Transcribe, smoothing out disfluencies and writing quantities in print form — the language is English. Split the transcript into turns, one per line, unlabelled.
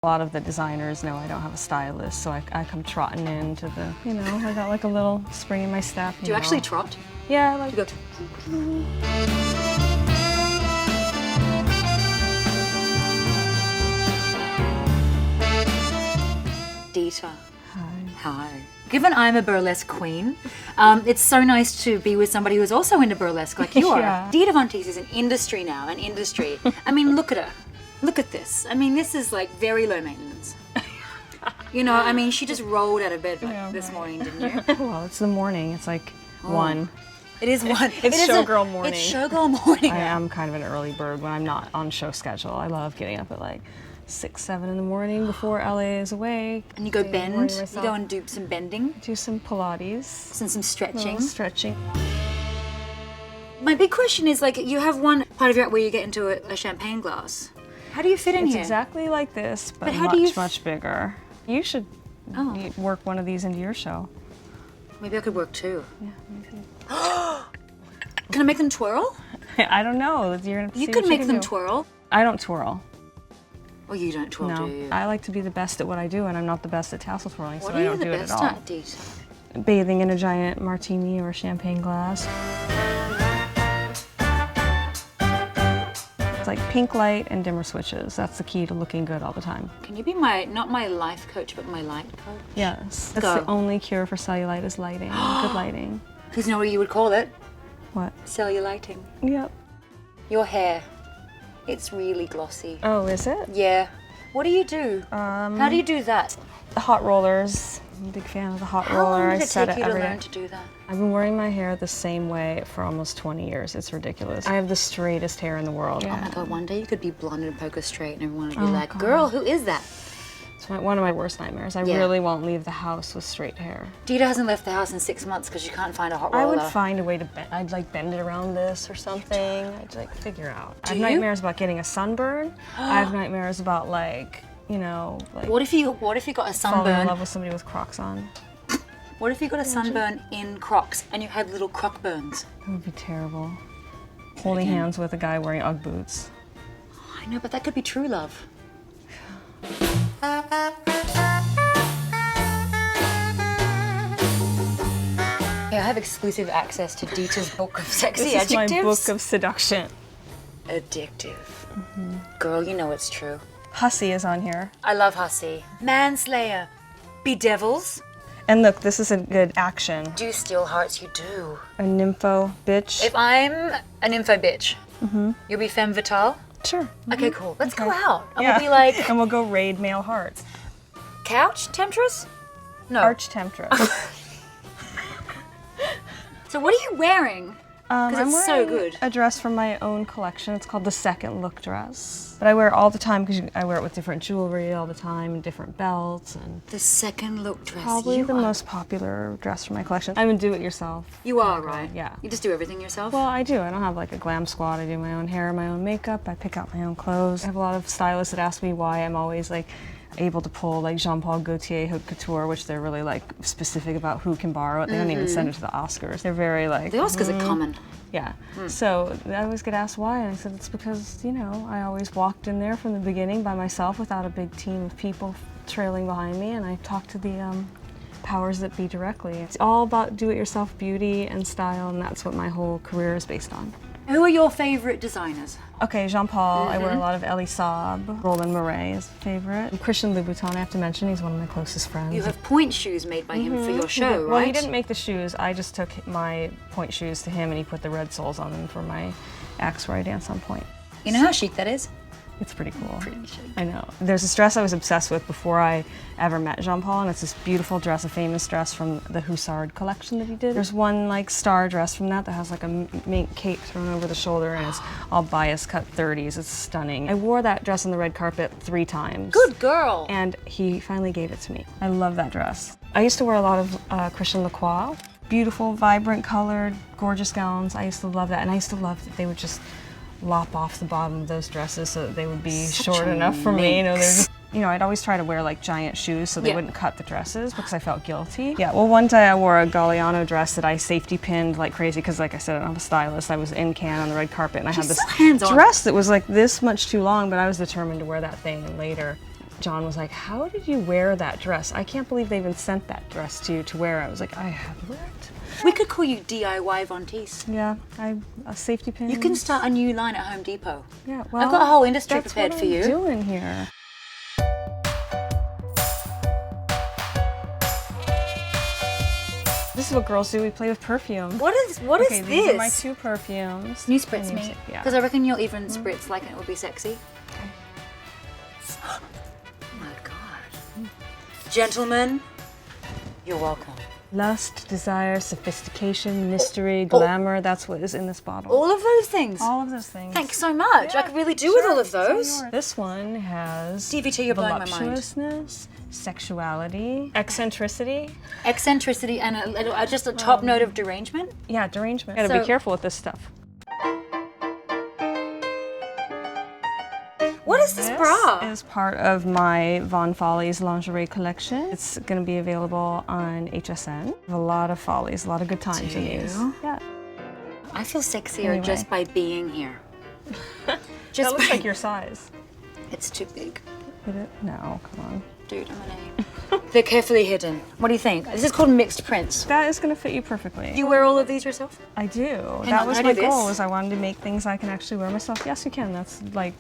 A lot of the designers know I don't have a stylist, so I come trotting into the, I got like a little spring in my step.
Do you actually trot?
Yeah, like.
You go. Dita. Hi. Given I'm a burlesque queen, it's so nice to be with somebody who's also into burlesque like you are.
Yeah.
Dita von Teese is an industry now, an industry. I mean, look at her. Look at this. I mean, this is like very low maintenance. I mean, she just rolled out of bed this morning, didn't you?
Well, it's the morning. It's like 1.
It is 1.
It's showgirl morning.
It's showgirl morning.
I am kind of an early bird when I'm not on show schedule. I love getting up at like 6, 7 in the morning before LA is awake.
And you go bend. You go and do some bending.
Do some Pilates.
And some stretching.
Stretching.
My big question is, like, you have one part of your act where you get into a champagne glass. How do you fit in
It's
here?
exactly like this, but
how do you
much bigger. You should work one of these into your show.
Maybe I could work too.
Yeah, me too.
Can I make them twirl?
I don't know. You're gonna
You
see
could
what
make
can
them
do.
twirl.
I don't twirl.
Well, you don't twirl,
No,
do you?
I like to be the best at what I do, and I'm not the best at tassel twirling,
What
so
are
I
you
don't
the
do it
best
at all.
at, Dita?
Bathing in a giant martini or champagne glass. It's like pink light and dimmer switches. That's the key to looking good all the time.
Can you be not my life coach, but my light coach?
Yes. That's
Go.
the only cure for cellulite is lighting. Good lighting.
Because you know what you would call it?
What?
Cellulighting.
Yep.
Your hair. It's really glossy.
Oh, is it?
Yeah. What do you do? How do you do that?
The hot rollers. I'm a big fan of the hot
How
roller.
long
I
did it
set
take
it
you to
every
learn
day.
to do that?
I've been wearing my hair the same way for almost 20 years. It's ridiculous. I have the straightest hair in the world.
Oh my God, one day you could be blonde and poker straight and everyone would be
Oh,
like,
God.
girl, who is that?
It's one of my worst nightmares. I
Yeah.
really won't leave the house with straight hair.
Dita hasn't left the house in 6 months because you can't find a hot
I
roller.
would find a way to bend. I'd like bend it around this or something. I'd like figure out. I have
you?
nightmares about getting a sunburn. I have nightmares about like
What if you got a
falling in
sunburn?
love with somebody with Crocs on.
What if you got a sunburn in Crocs and you had little Croc burns?
That would be terrible. Holding hands with a guy wearing Ugg boots.
I know, but that could be true love. Yeah, I have exclusive access to Dita's book of sexy
This is
adjectives.
my book of seduction.
Addictive. Girl, you know it's true.
Hussy is on here.
I love hussy. Manslayer. Bedevils.
And look, this is a good action.
Do you steal hearts? You do.
A nympho bitch.
If I'm an info bitch, you'll be femme fatale?
Sure.
Okay, cool. Let's go out. And
Yeah.
we'll be like,
And we'll go raid male hearts.
couch temptress? No.
Arch temptress.
So what are you wearing?
I'm
it's
wearing
so good.
a dress from my own collection. It's called the Second Look dress. But I wear it all the time because I wear it with different jewelry all the time and different belts and
The second look dress.
probably
you
the
are,
most popular dress from my collection. I'm a do-it-yourself.
You are, right?
Yeah.
You just do everything yourself?
Well, I do. I don't have like a glam squad. I do my own hair, my own makeup. I pick out my own clothes. I have a lot of stylists that ask me why I'm always like able to pull like Jean-Paul Gaultier haute couture, which they're really like specific about who can borrow it. They don't even send it to the Oscars. They're very like
the Oscars are common.
yeah. So I always get asked why, and I said it's because I always walked in there from the beginning by myself without a big team of people trailing behind me, and I talked to the powers that be directly. It's all about do-it-yourself beauty and style, and that's what my whole career is based on.
Who are your favorite designers?
Okay, Jean-Paul, I wear a lot of Elie Saab. Roland Mouret is a favorite. Christian Louboutin, I have to mention, he's one of my closest friends.
You have point shoes made by him for your show, right?
Well, he didn't make the shoes. I just took my point shoes to him and he put the red soles on them for my acts where I dance on point.
You know how chic that is?
It's pretty cool.
Pretty chic.
I know. There's this dress I was obsessed with before I ever met Jean-Paul, and it's this beautiful dress, a famous dress from the Hussard collection that he did. There's one like star dress from that has like a mink cape thrown over the shoulder, and it's all bias cut 30s. It's stunning. I wore that dress on the red carpet 3 times.
Good girl.
And he finally gave it to me. I love that dress. I used to wear a lot of Christian Lacroix. Beautiful, vibrant colored, gorgeous gowns. I used to love that, and I used to love that they would just lop off the bottom of those dresses so that they would be short enough for me. They're just, I'd always try to wear like giant shoes so they wouldn't cut the dresses because I felt guilty. Yeah, well, one day I wore a Galliano dress that I safety pinned like crazy because, like I said, I don't have a stylist. I was in Cannes on the red carpet and I had this
so hands-on.
dress that was like this much too long, but I was determined to wear that thing. And later, John was like, how did you wear that dress? I can't believe they even sent that dress to you to wear. I was like, I had to wear it.
We could call you DIY Von Teese.
Yeah, a safety pin.
You can start a new line at Home Depot.
Yeah, well,
I've got a whole industry
that's
prepared
what
for
I'm
you.
doing here. This is what girls do. We play with perfume.
What is
Okay,
this?
these are my 2 perfumes.
Can you spritz me?
Yeah.
Because I reckon you'll even spritz like it would be sexy. Oh my God. Gentlemen, you're welcome.
Lust, desire, sophistication, mystery, glamour. That's what is in this bottle.
All of those things.
All of those things.
Thanks so much. I could really do with all of those.
This one has
DVT, you're blowing my mind.
voluptuousness, sexuality, eccentricity.
Eccentricity and just a top note of derangement.
Yeah, derangement. Gotta
So-
be careful with this stuff.
What is this bra?
This is part of my Von Follies lingerie collection. It's going to be available on HSN. A lot of follies, a lot of good times in these. Yeah.
I feel sexier
Anyway.
just by being here.
That
Just
looks
by-
like your size.
It's too big.
Is it? No, come on.
Dude, I'm an A. They're carefully hidden. What do you think? This is called mixed prints.
That is going to fit you perfectly.
Do you wear all of these yourself?
I do.
Hang
That
on,
was
I
my
do this.
goal, was I wanted to make things I can actually wear myself. Yes, you can. That's like...